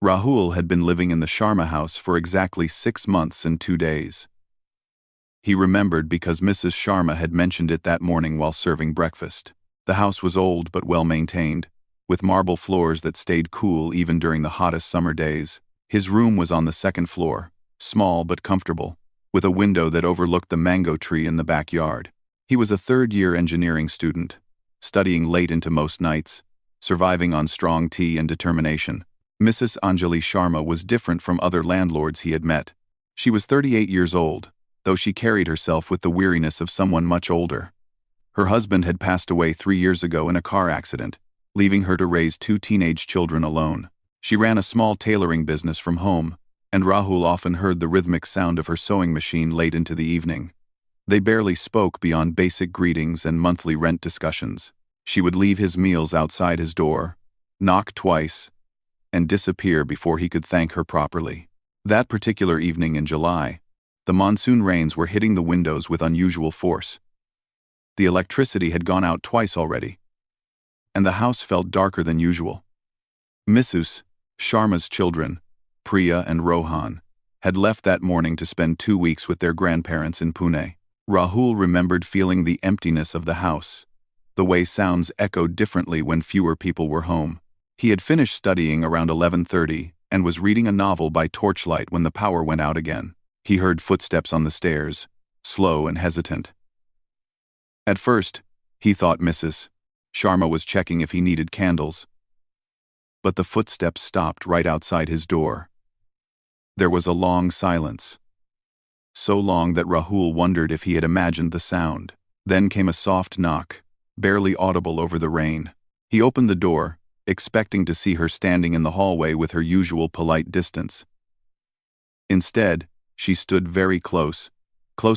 Rahul had been living in the Sharma house for exactly 6 months and 2 days. He remembered because Mrs. Sharma had mentioned it that morning while serving breakfast. The house was old but well maintained, with marble floors that stayed cool even during the hottest summer days. His room was on the second floor, small but comfortable, with a window that overlooked the mango tree in the backyard. He was a third-year engineering student, studying late into most nights, surviving on strong tea and determination. Mrs. Anjali Sharma was different from other landlords he had met. She was 38 years old, though she carried herself with the weariness of someone much older. Her husband had passed away 3 years ago in a car accident, leaving her to raise 2 teenage children alone. She ran a small tailoring business from home, and Rahul often heard the rhythmic sound of her sewing machine late into the evening. They barely spoke beyond basic greetings and monthly rent discussions. She would leave his meals outside his door, knock twice, and disappear before he could thank her properly. That particular evening in July, the monsoon rains were hitting the windows with unusual force. The electricity had gone out twice already, and the house felt darker than usual. Mrs. Sharma's children, Priya and Rohan, had left that morning to spend 2 weeks with their grandparents in Pune. Rahul remembered feeling the emptiness of the house, the way sounds echoed differently when fewer people were home. He had finished studying around 11:30 and was reading a novel by torchlight when the power went out again. He heard footsteps on the stairs, slow and hesitant. At first, he thought Mrs. Sharma was checking if he needed candles. But the footsteps stopped right outside his door. There was a long silence. So long that Rahul wondered if he had imagined the sound. Then came a soft knock, barely audible over the rain. He opened the door, expecting to see her standing in the hallway with her usual polite distance. Instead, she stood very close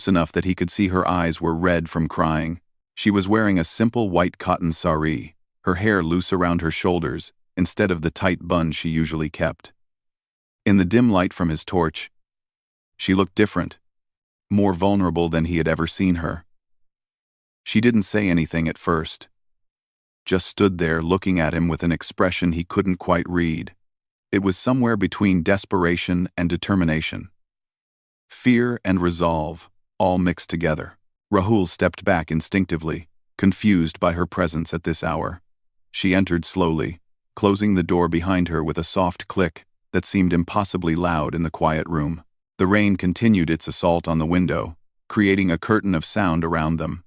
enough that he could see her eyes were red from crying. She was wearing a simple white cotton sari, her hair loose around her shoulders instead of the tight bun she usually kept. In the dim light from his torch, she looked different, more vulnerable than he had ever seen her. She didn't say anything at first, just stood there looking at him with an expression he couldn't quite read. It was somewhere between desperation and determination. Fear and resolve, all mixed together. Rahul stepped back instinctively, confused by her presence at this hour. She entered slowly, closing the door behind her with a soft click that seemed impossibly loud in the quiet room. The rain continued its assault on the window, creating a curtain of sound around them.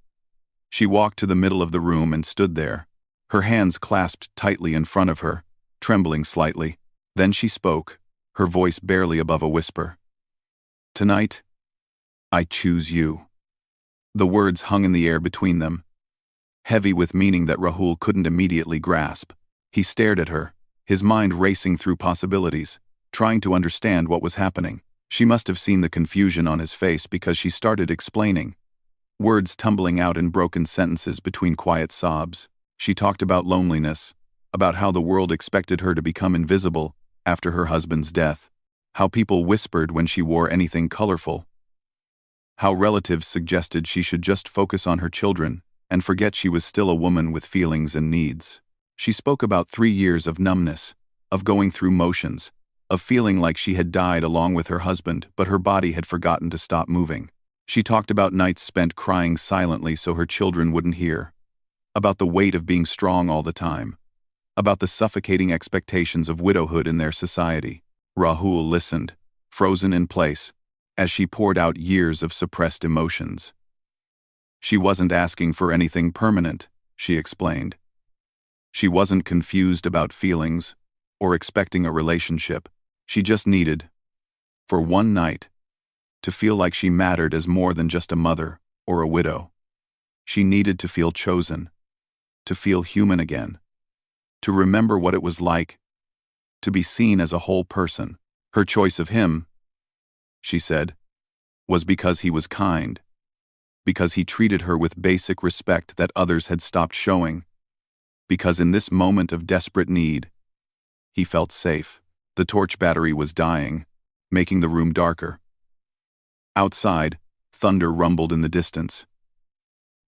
She walked to the middle of the room and stood there, her hands clasped tightly in front of her, trembling slightly. Then she spoke, her voice barely above a whisper. "Tonight, I choose you." The words hung in the air between them, heavy with meaning that Rahul couldn't immediately grasp. He stared at her, his mind racing through possibilities, trying to understand what was happening. She must have seen the confusion on his face because she started explaining, words tumbling out in broken sentences between quiet sobs. She talked about loneliness, about how the world expected her to become invisible after her husband's death, how people whispered when she wore anything colorful, how relatives suggested she should just focus on her children and forget she was still a woman with feelings and needs. She spoke about 3 years of numbness, of going through motions, of feeling like she had died along with her husband, but her body had forgotten to stop moving. She talked about nights spent crying silently so her children wouldn't hear, about the weight of being strong all the time, about the suffocating expectations of widowhood in their society. Rahul listened, frozen in place, as she poured out years of suppressed emotions. She wasn't asking for anything permanent, she explained. She wasn't confused about feelings or expecting a relationship. She just needed, for one night, to feel like she mattered as more than just a mother or a widow. She needed to feel chosen, to feel human again, to remember what it was like to be seen as a whole person. Her choice of him, she said, was because he was kind, because he treated her with basic respect that others had stopped showing, because in this moment of desperate need, he felt safe. The torch battery was dying, making the room darker. Outside, thunder rumbled in the distance.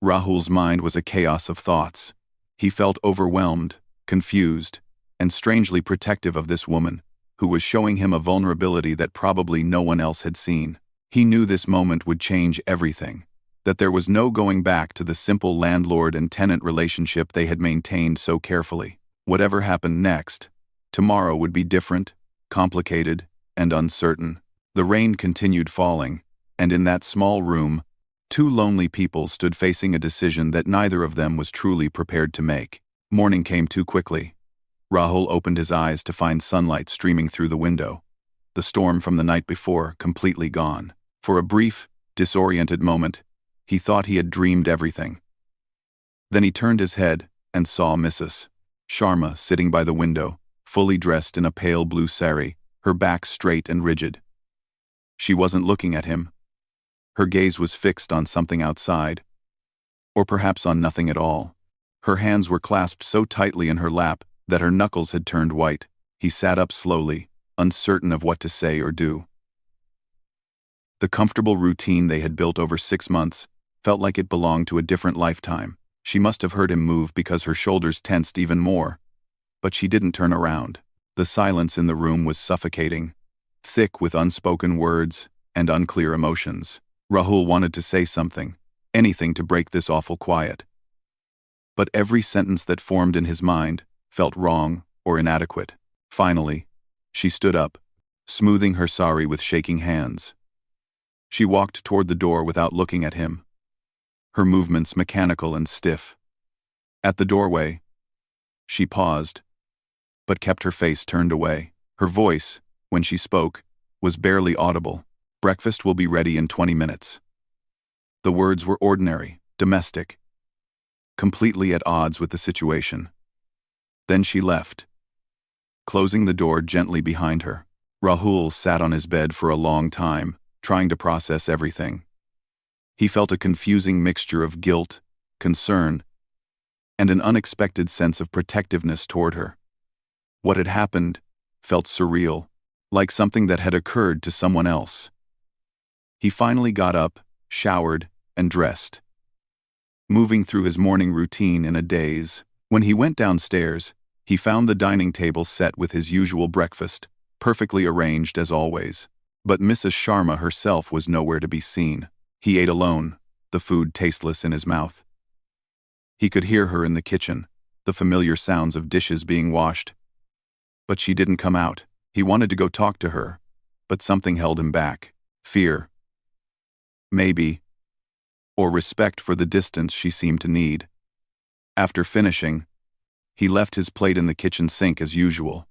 Rahul's mind was a chaos of thoughts. He felt overwhelmed, confused, and strangely protective of this woman, who was showing him a vulnerability that probably no one else had seen. He knew this moment would change everything, that there was no going back to the simple landlord and tenant relationship they had maintained so carefully. Whatever happened next, tomorrow would be different, complicated, and uncertain. The rain continued falling, and in that small room, two lonely people stood facing a decision that neither of them was truly prepared to make. Morning came too quickly. Rahul opened his eyes to find sunlight streaming through the window, the storm from the night before completely gone. For a brief, disoriented moment, he thought he had dreamed everything. Then he turned his head and saw Mrs. Sharma sitting by the window, fully dressed in a pale blue sari, her back straight and rigid. She wasn't looking at him. Her gaze was fixed on something outside, or perhaps on nothing at all. Her hands were clasped so tightly in her lap that her knuckles had turned white. He sat up slowly, uncertain of what to say or do. The comfortable routine they had built over 6 months felt like it belonged to a different lifetime. She must have heard him move because her shoulders tensed even more, but she didn't turn around. The silence in the room was suffocating, thick with unspoken words and unclear emotions. Rahul wanted to say something, anything to break this awful quiet. But every sentence that formed in his mind felt wrong or inadequate. Finally, she stood up, smoothing her sari with shaking hands. She walked toward the door without looking at him, her movements mechanical and stiff. At the doorway, she paused, but kept her face turned away. Her voice, when she spoke, was barely audible. "Breakfast will be ready in 20 minutes. The words were ordinary, domestic, completely at odds with the situation. Then she left, closing the door gently behind her. Rahul sat on his bed for a long time, trying to process everything. He felt a confusing mixture of guilt, concern, and an unexpected sense of protectiveness toward her. What had happened felt surreal, like something that had occurred to someone else. He finally got up, showered, and dressed, moving through his morning routine in a daze. When he went downstairs, he found the dining table set with his usual breakfast, perfectly arranged as always. But Mrs. Sharma herself was nowhere to be seen. He ate alone, the food tasteless in his mouth. He could hear her in the kitchen, the familiar sounds of dishes being washed. But she didn't come out. He wanted to go talk to her, but something held him back. Fear, maybe, or respect for the distance she seemed to need. After finishing, he left his plate in the kitchen sink as usual.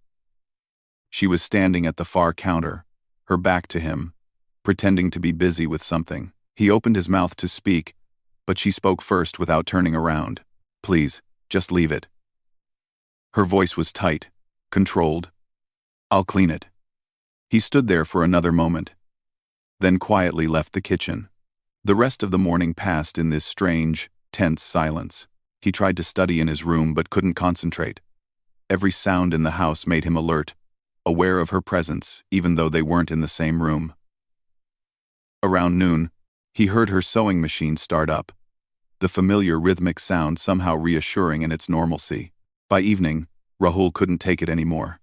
She was standing at the far counter, her back to him, pretending to be busy with something. He opened his mouth to speak, but she spoke first without turning around. "Please, just leave it." Her voice was tight, controlled. "I'll clean it." He stood there for another moment, then quietly left the kitchen. The rest of the morning passed in this strange, tense silence. He tried to study in his room but couldn't concentrate. Every sound in the house made him alert, aware of her presence even though they weren't in the same room. Around noon, he heard her sewing machine start up, the familiar rhythmic sound somehow reassuring in its normalcy. By evening, Rahul couldn't take it anymore.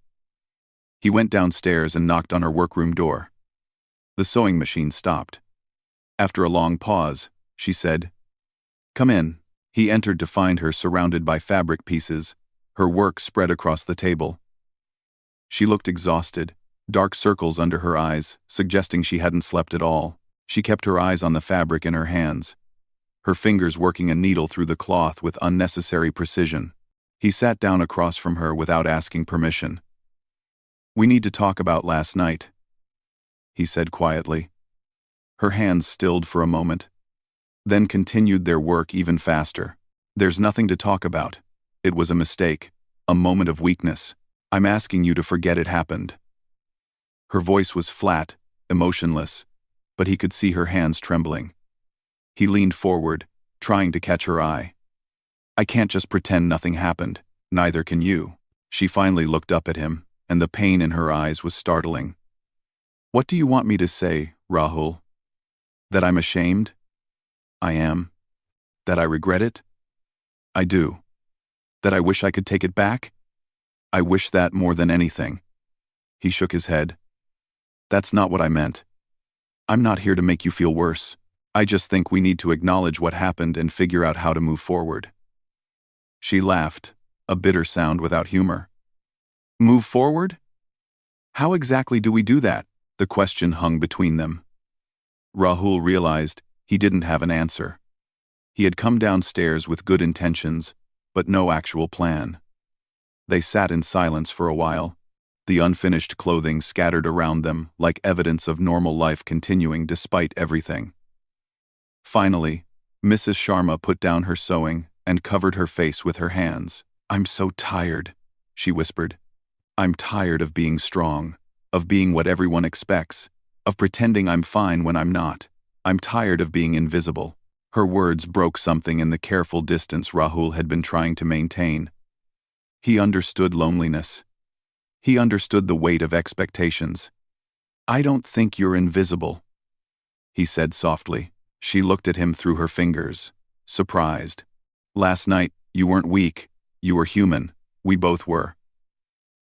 He went downstairs and knocked on her workroom door. The sewing machine stopped. After a long pause, she said, "Come in." He entered to find her surrounded by fabric pieces, her work spread across the table. She looked exhausted, dark circles under her eyes, suggesting she hadn't slept at all. She kept her eyes on the fabric in her hands, her fingers working a needle through the cloth with unnecessary precision. He sat down across from her without asking permission. "We need to talk about last night," he said quietly. Her hands stilled for a moment, then continued their work even faster. "There's nothing to talk about. It was a mistake, a moment of weakness. I'm asking you to forget it happened." Her voice was flat, emotionless, but he could see her hands trembling. He leaned forward, trying to catch her eye. "I can't just pretend nothing happened, neither can you." She finally looked up at him, and the pain in her eyes was startling. "What do you want me to say, Rahul? That I'm ashamed? I am. That I regret it? I do. That I wish I could take it back? I wish that more than anything." He shook his head. That's not what I meant. I'm not here to make you feel worse. I just think we need to acknowledge what happened and figure out how to move forward. She laughed, a bitter sound without humor. Move forward? How exactly do we do that? The question hung between them. Rahul realized he didn't have an answer. He had come downstairs with good intentions, but no actual plan. They sat in silence for a while, the unfinished clothing scattered around them like evidence of normal life continuing despite everything. Finally, Mrs. Sharma put down her sewing and covered her face with her hands. I'm so tired, she whispered. I'm tired of being strong, of being what everyone expects, of pretending I'm fine when I'm not. I'm tired of being invisible. Her words broke something in the careful distance Rahul had been trying to maintain. He understood loneliness. He understood the weight of expectations. I don't think you're invisible, he said softly. She looked at him through her fingers, surprised. Last night, you weren't weak. You were human. We both were.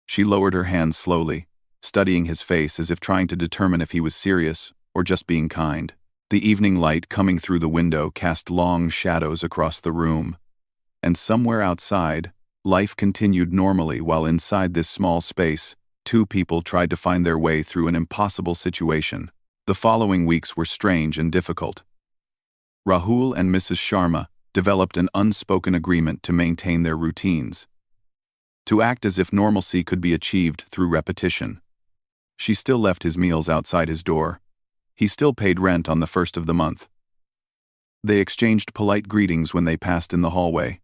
She lowered her hands slowly, studying his face as if trying to determine if he was serious or just being kind. The evening light coming through the window cast long shadows across the room. And somewhere outside, life continued normally while inside this small space, two people tried to find their way through an impossible situation. The following weeks were strange and difficult. Rahul and Mrs. Sharma developed an unspoken agreement to maintain their routines, to act as if normalcy could be achieved through repetition. She still left his meals outside his door. He still paid rent on the first of the month. They exchanged polite greetings when they passed in the hallway.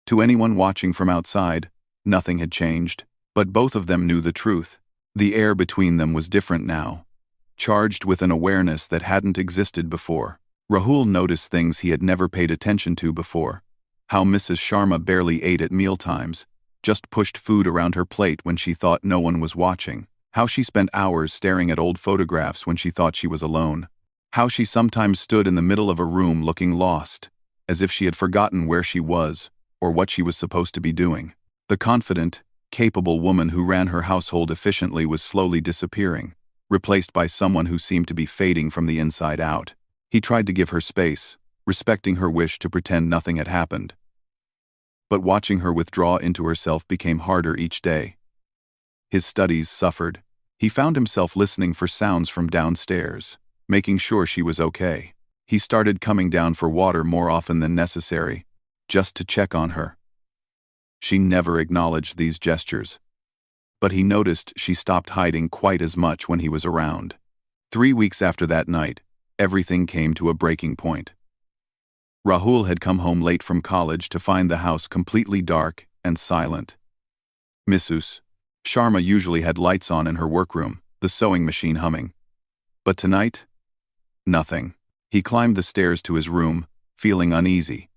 To anyone watching from outside, nothing had changed, but both of them knew the truth. The air between them was different now, charged with an awareness that hadn't existed before. Rahul noticed things he had never paid attention to before. How Mrs. Sharma barely ate at mealtimes, just pushed food around her plate when she thought no one was watching. How she spent hours staring at old photographs when she thought she was alone. How she sometimes stood in the middle of a room looking lost, as if she had forgotten where she was or what she was supposed to be doing. The confident, capable woman who ran her household efficiently was slowly disappearing, replaced by someone who seemed to be fading from the inside out. He tried to give her space, respecting her wish to pretend nothing had happened. But watching her withdraw into herself became harder each day. His studies suffered. He found himself listening for sounds from downstairs, making sure she was okay. He started coming down for water more often than necessary, just to check on her. She never acknowledged these gestures, but he noticed she stopped hiding quite as much when he was around. 3 weeks after that night, everything came to a breaking point. Rahul had come home late from college to find the house completely dark and silent. Mrs. Sharma usually had lights on in her workroom, the sewing machine humming. But tonight, nothing. He climbed the stairs to his room, feeling uneasy.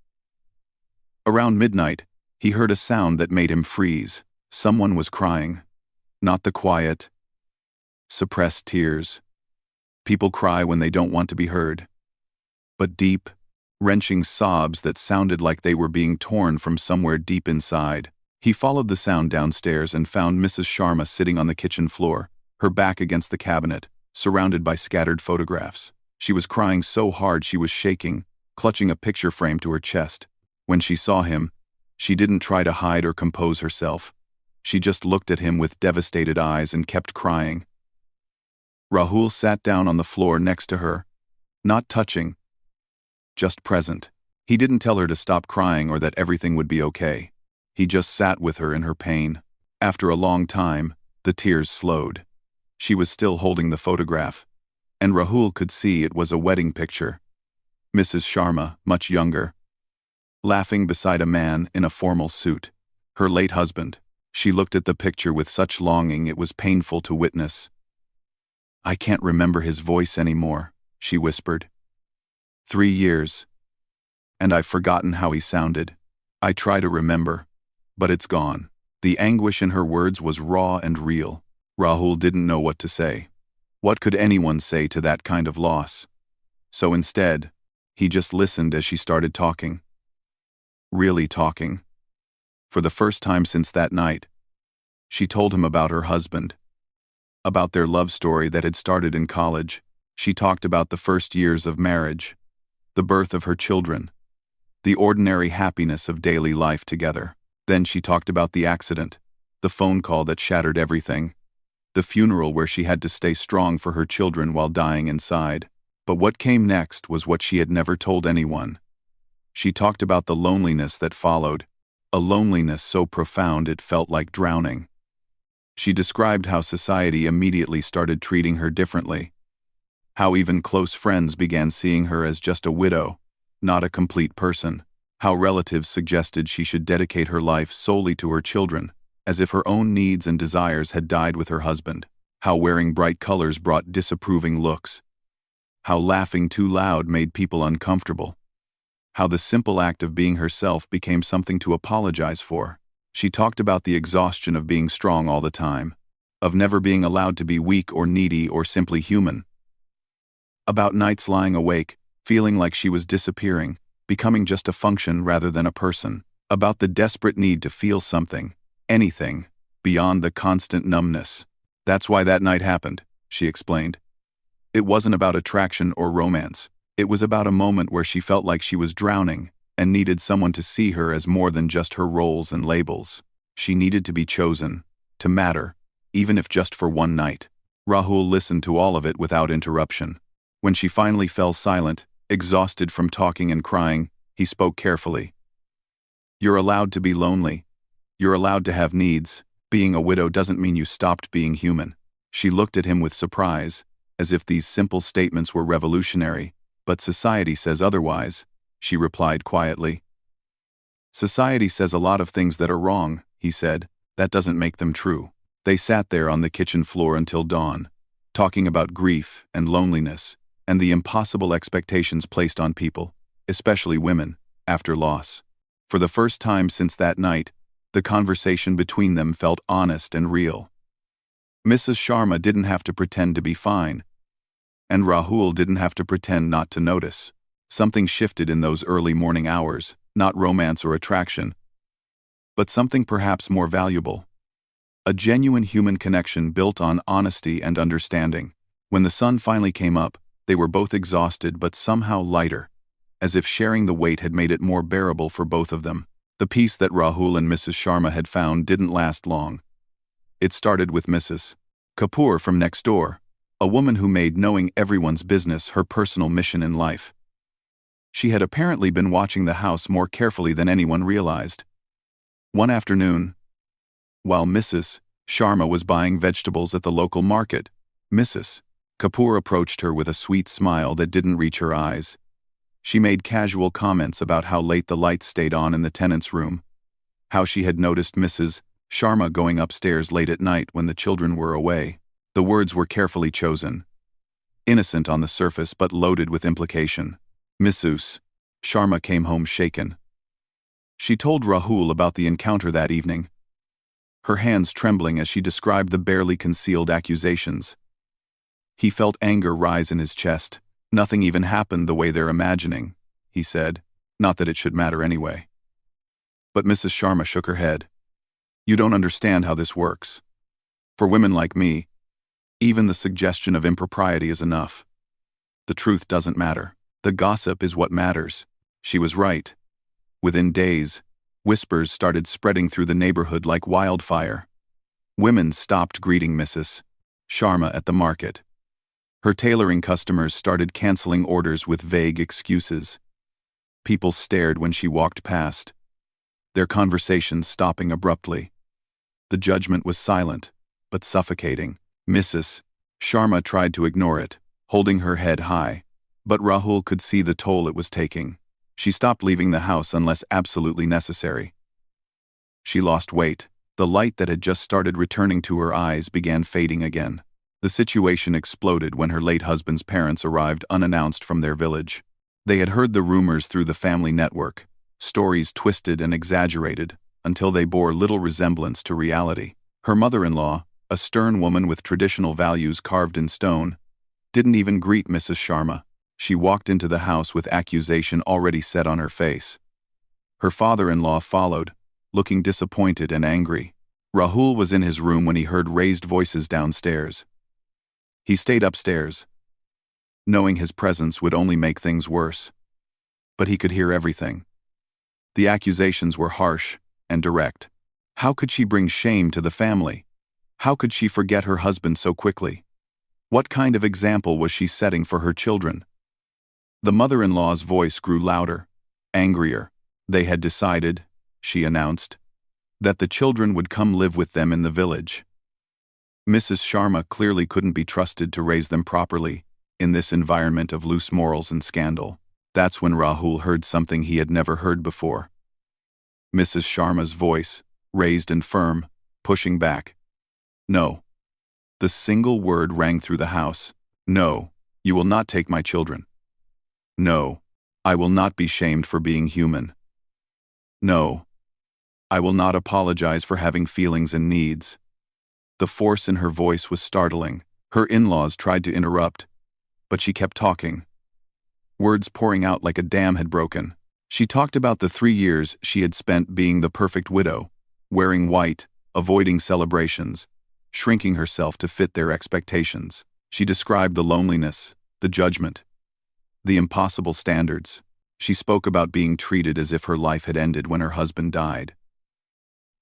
Around midnight, he heard a sound that made him freeze. Someone was crying. Not the quiet, suppressed tears. People cry when they don't want to be heard. But deep, wrenching sobs that sounded like they were being torn from somewhere deep inside. He followed the sound downstairs and found Mrs. Sharma sitting on the kitchen floor, her back against the cabinet, surrounded by scattered photographs. She was crying so hard she was shaking, clutching a picture frame to her chest. When she saw him, she didn't try to hide or compose herself. She just looked at him with devastated eyes and kept crying. Rahul sat down on the floor next to her, not touching, just present. He didn't tell her to stop crying or that everything would be okay. He just sat with her in her pain. After a long time, the tears slowed. She was still holding the photograph, and Rahul could see it was a wedding picture. Mrs. Sharma, much younger, laughing beside a man in a formal suit, her late husband. She looked at the picture with such longing it was painful to witness. I can't remember his voice anymore, she whispered. 3 years, and I've forgotten how he sounded. I try to remember, but it's gone. The anguish in her words was raw and real. Rahul didn't know what to say. What could anyone say to that kind of loss? So instead, he just listened as she started talking. Really talking. For the first time since that night, she told him about her husband, about their love story that had started in college. She talked about the first years of marriage, the birth of her children, the ordinary happiness of daily life together. Then she talked about the accident, the phone call that shattered everything, the funeral where she had to stay strong for her children while dying inside. But what came next was what she had never told anyone. She talked about the loneliness that followed, a loneliness so profound it felt like drowning. She described how society immediately started treating her differently, how even close friends began seeing her as just a widow, not a complete person, how relatives suggested she should dedicate her life solely to her children, as if her own needs and desires had died with her husband, how wearing bright colors brought disapproving looks, how laughing too loud made people uncomfortable, how the simple act of being herself became something to apologize for. She talked about the exhaustion of being strong all the time, of never being allowed to be weak or needy or simply human, about nights lying awake, feeling like she was disappearing, becoming just a function rather than a person, about the desperate need to feel something, anything, beyond the constant numbness. That's why that night happened, she explained. It wasn't about attraction or romance. It was about a moment where she felt like she was drowning and needed someone to see her as more than just her roles and labels. She needed to be chosen, to matter, even if just for one night. Rahul listened to all of it without interruption. When she finally fell silent, exhausted from talking and crying, he spoke carefully. "You're allowed to be lonely. You're allowed to have needs. Being a widow doesn't mean you stopped being human." She looked at him with surprise, as if these simple statements were revolutionary. "But society says otherwise," she replied quietly. "Society says a lot of things that are wrong," he said. "That doesn't make them true." They sat there on the kitchen floor until dawn, talking about grief and loneliness, and the impossible expectations placed on people, especially women, after loss. For the first time since that night, the conversation between them felt honest and real. Mrs. Sharma didn't have to pretend to be fine, and Rahul didn't have to pretend not to notice. Something shifted in those early morning hours, not romance or attraction, but something perhaps more valuable. A genuine human connection built on honesty and understanding. When the sun finally came up, they were both exhausted but somehow lighter, as if sharing the weight had made it more bearable for both of them. The peace that Rahul and Mrs. Sharma had found didn't last long. It started with Mrs. Kapoor from next door, a woman who made knowing everyone's business her personal mission in life. She had apparently been watching the house more carefully than anyone realized. One afternoon, while Mrs. Sharma was buying vegetables at the local market, Mrs. Kapoor approached her with a sweet smile that didn't reach her eyes. She made casual comments about how late the lights stayed on in the tenant's room, how she had noticed Mrs. Sharma going upstairs late at night when the children were away. The words were carefully chosen, innocent on the surface but loaded with implication. Mrs. Sharma came home shaken. She told Rahul about the encounter that evening, her hands trembling as she described the barely concealed accusations. He felt anger rise in his chest. "Nothing even happened the way they're imagining," he said. "Not that it should matter anyway." But Mrs. Sharma shook her head. "You don't understand how this works. For women like me, even the suggestion of impropriety is enough. The truth doesn't matter. The gossip is what matters." She was right. Within days, whispers started spreading through the neighborhood like wildfire. Women stopped greeting Mrs. Sharma at the market. Her tailoring customers started canceling orders with vague excuses. People stared when she walked past, their conversations stopping abruptly. The judgment was silent, but suffocating. Mrs. Sharma tried to ignore it, holding her head high, but Rahul could see the toll it was taking. She stopped leaving the house unless absolutely necessary. She lost weight. The light that had just started returning to her eyes began fading again. The situation exploded when her late husband's parents arrived unannounced from their village. They had heard the rumors through the family network, stories twisted and exaggerated, until they bore little resemblance to reality. Her mother-in-law, a stern woman with traditional values carved in stone, didn't even greet Mrs. Sharma. She walked into the house with accusation already set on her face. Her father-in-law followed, looking disappointed and angry. Rahul was in his room when he heard raised voices downstairs. He stayed upstairs, knowing his presence would only make things worse. But he could hear everything. The accusations were harsh and direct. How could she bring shame to the family? How could she forget her husband so quickly? What kind of example was she setting for her children? The mother-in-law's voice grew louder, angrier. They had decided, she announced, that the children would come live with them in the village. Mrs. Sharma clearly couldn't be trusted to raise them properly in this environment of loose morals and scandal. That's when Rahul heard something he had never heard before. Mrs. Sharma's voice, raised and firm, pushing back. No. The single word rang through the house. No, you will not take my children. No, I will not be shamed for being human. No, I will not apologize for having feelings and needs. The force in her voice was startling. Her in-laws tried to interrupt, but she kept talking. Words pouring out like a dam had broken. She talked about the 3 years she had spent being the perfect widow, wearing white, avoiding celebrations, shrinking herself to fit their expectations. She described the loneliness, the judgment, the impossible standards. She spoke about being treated as if her life had ended when her husband died.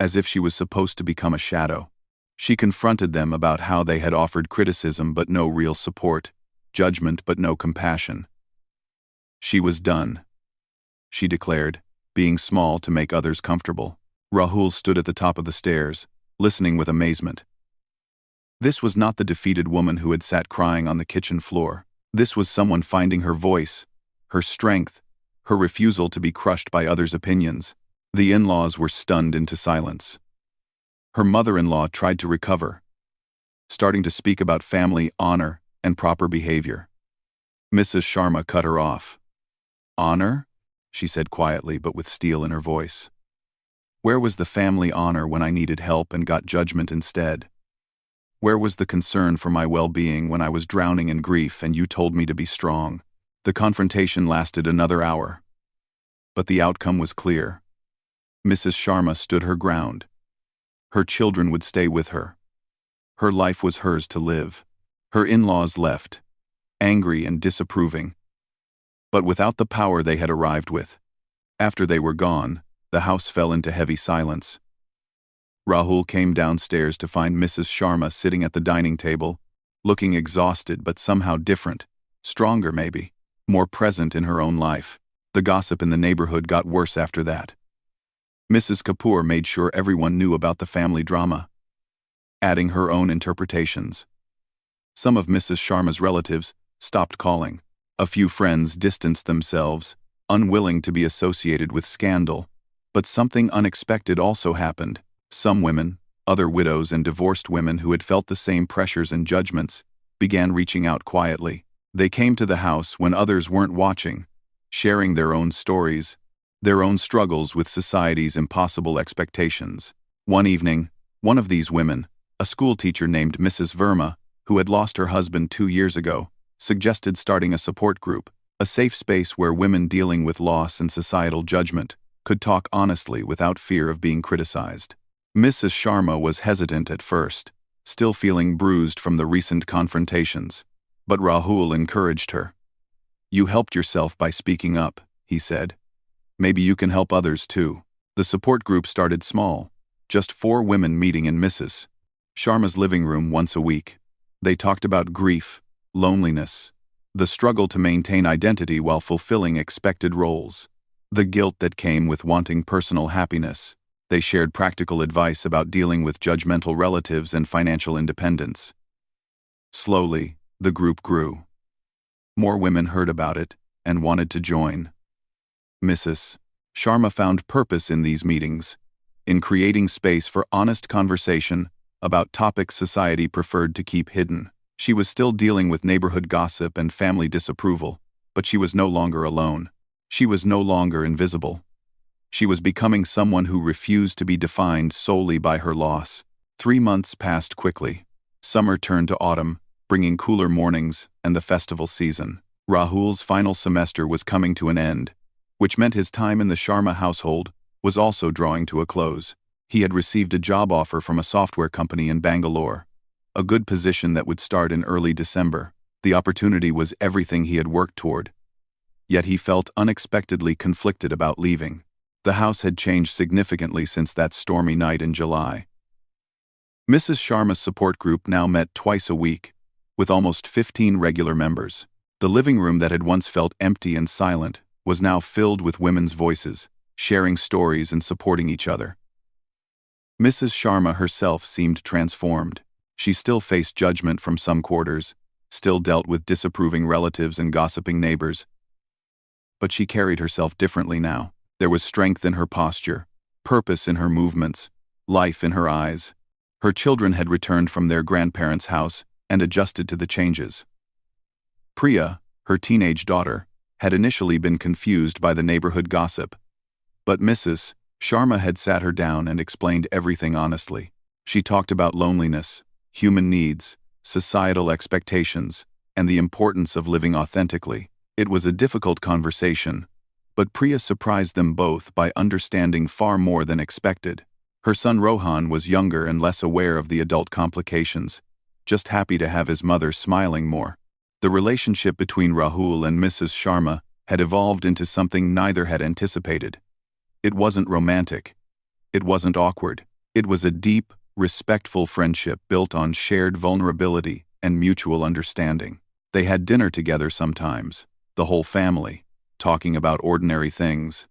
As if she was supposed to become a shadow. She confronted them about how they had offered criticism but no real support, judgment but no compassion. She was done, she declared, being small to make others comfortable. Rahul stood at the top of the stairs, listening with amazement. This was not the defeated woman who had sat crying on the kitchen floor. This was someone finding her voice, her strength, her refusal to be crushed by others' opinions. The in-laws were stunned into silence. Her mother-in-law tried to recover, starting to speak about family honor and proper behavior. Mrs. Sharma cut her off. Honor? She said quietly but with steel in her voice. Where was the family honor when I needed help and got judgment instead? Where was the concern for my well-being when I was drowning in grief and you told me to be strong? The confrontation lasted another hour. But the outcome was clear. Mrs. Sharma stood her ground. Her children would stay with her. Her life was hers to live. Her in-laws left, angry and disapproving, but without the power they had arrived with. After they were gone, the house fell into heavy silence. Rahul came downstairs to find Mrs. Sharma sitting at the dining table, looking exhausted but somehow different, stronger maybe, more present in her own life. The gossip in the neighborhood got worse after that. Mrs. Kapoor made sure everyone knew about the family drama, adding her own interpretations. Some of Mrs. Sharma's relatives stopped calling. A few friends distanced themselves, unwilling to be associated with scandal. But something unexpected also happened. Some women, other widows and divorced women who had felt the same pressures and judgments, began reaching out quietly. They came to the house when others weren't watching, sharing their own stories, their own struggles with society's impossible expectations. One evening, one of these women, a schoolteacher named Mrs. Verma, who had lost her husband 2 years ago, suggested starting a support group, a safe space where women dealing with loss and societal judgment could talk honestly without fear of being criticized. Mrs. Sharma was hesitant at first, still feeling bruised from the recent confrontations, but Rahul encouraged her. You helped yourself by speaking up, he said. Maybe you can help others too. The support group started small, just 4 women meeting in Mrs. Sharma's living room once a week. They talked about grief, loneliness, the struggle to maintain identity while fulfilling expected roles, the guilt that came with wanting personal happiness. They shared practical advice about dealing with judgmental relatives and financial independence. Slowly, the group grew. More women heard about it and wanted to join. Mrs. Sharma found purpose in these meetings, in creating space for honest conversation about topics society preferred to keep hidden. She was still dealing with neighborhood gossip and family disapproval, but she was no longer alone. She was no longer invisible. She was becoming someone who refused to be defined solely by her loss. 3 months passed quickly. Summer turned to autumn, bringing cooler mornings and the festival season. Rahul's final semester was coming to an end, which meant his time in the Sharma household was also drawing to a close. He had received a job offer from a software company in Bangalore, a good position that would start in early December. The opportunity was everything he had worked toward. Yet he felt unexpectedly conflicted about leaving. The house had changed significantly since that stormy night in July. Mrs. Sharma's support group now met twice a week, with almost 15 regular members. The living room that had once felt empty and silent was now filled with women's voices, sharing stories and supporting each other. Mrs. Sharma herself seemed transformed. She still faced judgment from some quarters, still dealt with disapproving relatives and gossiping neighbors. But she carried herself differently now. There was strength in her posture, purpose in her movements, life in her eyes. Her children had returned from their grandparents' house and adjusted to the changes. Priya, her teenage daughter, had initially been confused by the neighborhood gossip. But Mrs. Sharma had sat her down and explained everything honestly. She talked about loneliness, human needs, societal expectations, and the importance of living authentically. It was a difficult conversation, but Priya surprised them both by understanding far more than expected. Her son Rohan was younger and less aware of the adult complications, just happy to have his mother smiling more. The relationship between Rahul and Mrs. Sharma had evolved into something neither had anticipated. It wasn't romantic. It wasn't awkward. It was a deep, respectful friendship built on shared vulnerability and mutual understanding. They had dinner together sometimes, the whole family, talking about ordinary things.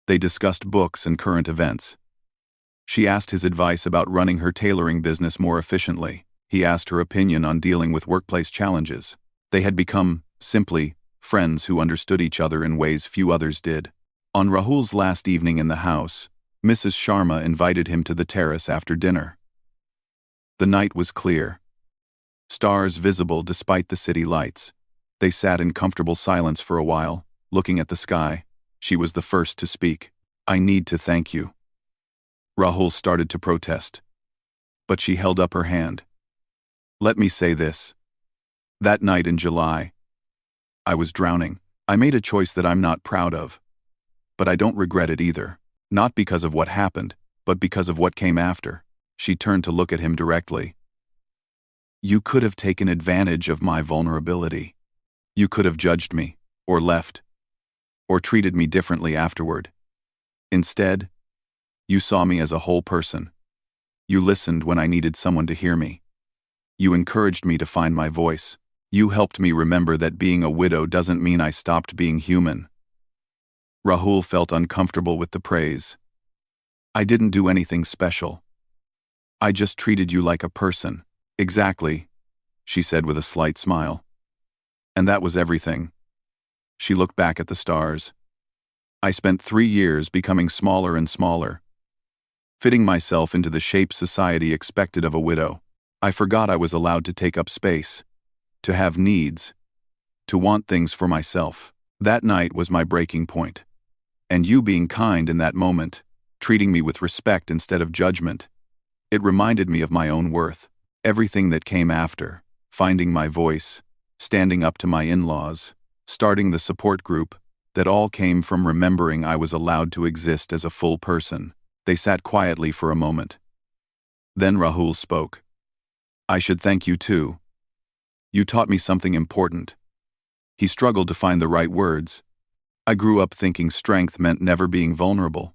They discussed books and current events. She asked his advice about running her tailoring business more efficiently. He asked her opinion on dealing with workplace challenges. They had become, simply, friends who understood each other in ways few others did. On Rahul's last evening in the house, Mrs. Sharma invited him to the terrace after dinner. The night was clear. Stars visible despite the city lights. They sat in comfortable silence for a while, looking at the sky. She was the first to speak. "I need to thank you." Rahul started to protest, but she held up her hand. "Let me say this. That night in July, I was drowning. I made a choice that I'm not proud of. But I don't regret it either. Not because of what happened, but because of what came after." She turned to look at him directly. "You could have taken advantage of my vulnerability. You could have judged me, or left, or treated me differently afterward. Instead, you saw me as a whole person. You listened when I needed someone to hear me. You encouraged me to find my voice. You helped me remember that being a widow doesn't mean I stopped being human." Rahul felt uncomfortable with the praise. "I didn't do anything special. I just treated you like a person." "Exactly," she said with a slight smile. "And that was everything." She looked back at the stars. "I spent 3 years becoming smaller and smaller, fitting myself into the shape society expected of a widow. I forgot I was allowed to take up space, to have needs, to want things for myself. That night was my breaking point. And you being kind in that moment, treating me with respect instead of judgment, it reminded me of my own worth. Everything that came after, finding my voice, standing up to my in-laws, starting the support group, that all came from remembering I was allowed to exist as a full person." They sat quietly for a moment. Then Rahul spoke. "I should thank you too. You taught me something important." He struggled to find the right words. "I grew up thinking strength meant never being vulnerable,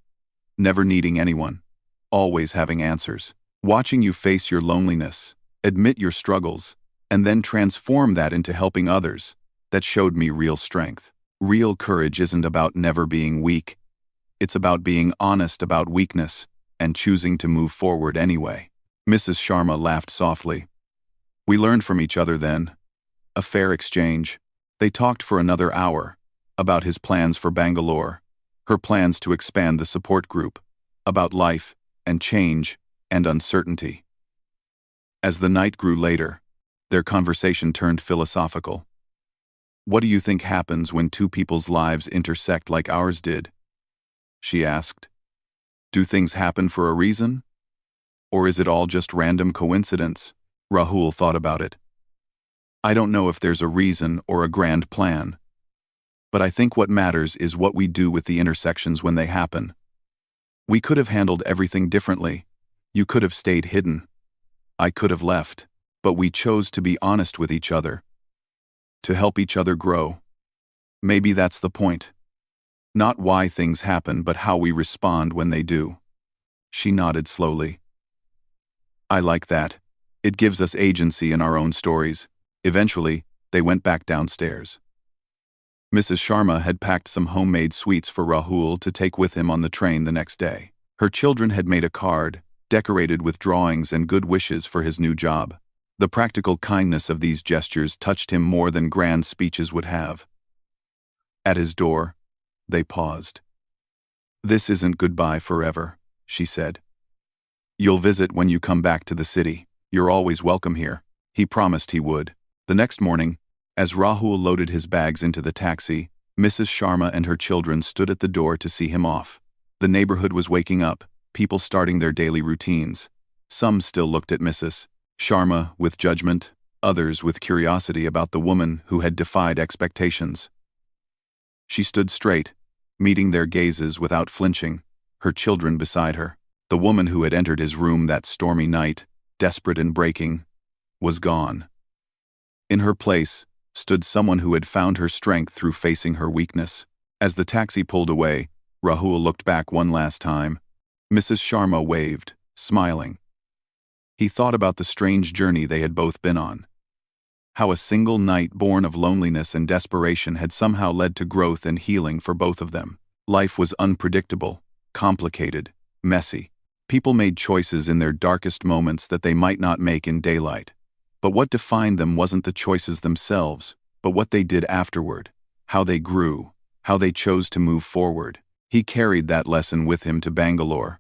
never needing anyone, always having answers. Watching you face your loneliness, admit your struggles, and then transform that into helping others, that showed me real strength. Real courage isn't about never being weak. It's about being honest about weakness and choosing to move forward anyway." Mrs. Sharma laughed softly. "We learned from each other then. A fair exchange." They talked for another hour, about his plans for Bangalore, her plans to expand the support group, about life and change and uncertainty. As the night grew later, their conversation turned philosophical. "What do you think happens when two people's lives intersect like ours did?" she asked. "Do things happen for a reason? Or is it all just random coincidence?" Rahul thought about it. "I don't know if there's a reason or a grand plan. But I think what matters is what we do with the intersections when they happen. We could have handled everything differently. You could have stayed hidden. I could have left, but we chose to be honest with each other, to help each other grow. Maybe that's the point. Not why things happen, but how we respond when they do. She nodded slowly. I like that. It gives us agency in our own stories. Eventually, they went back downstairs. Mrs. Sharma had packed some homemade sweets for Rahul to take with him on the train the next day. Her children had made a card, decorated with drawings and good wishes for his new job. The practical kindness of these gestures touched him more than grand speeches would have. At his door, they paused. This isn't goodbye forever, she said. You'll visit when you come back to the city. You're always welcome here. He promised he would. The next morning, as Rahul loaded his bags into the taxi, Mrs. Sharma and her children stood at the door to see him off. The neighborhood was waking up, people starting their daily routines. Some still looked at Mrs. Sharma with judgment, others with curiosity about the woman who had defied expectations. She stood straight, meeting their gazes without flinching, her children beside her. The woman who had entered his room that stormy night, desperate and breaking, was gone. In her place stood someone who had found her strength through facing her weakness. As the taxi pulled away, Rahul looked back one last time. Mrs. Sharma waved, smiling. He thought about the strange journey they had both been on. How a single night born of loneliness and desperation had somehow led to growth and healing for both of them. Life was unpredictable, complicated, messy. People made choices in their darkest moments that they might not make in daylight. But what defined them wasn't the choices themselves, but what they did afterward, how they grew, how they chose to move forward. He carried that lesson with him to Bangalore,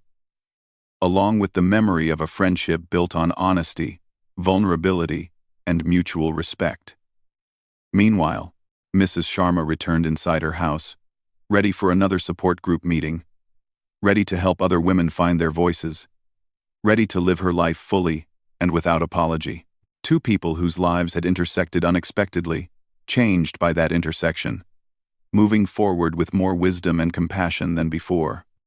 along with the memory of a friendship built on honesty, vulnerability, and mutual respect. Meanwhile, Mrs. Sharma returned inside her house, ready for another support group meeting, ready to help other women find their voices, ready to live her life fully and without apology. Two people whose lives had intersected unexpectedly, changed by that intersection, moving forward with more wisdom and compassion than before.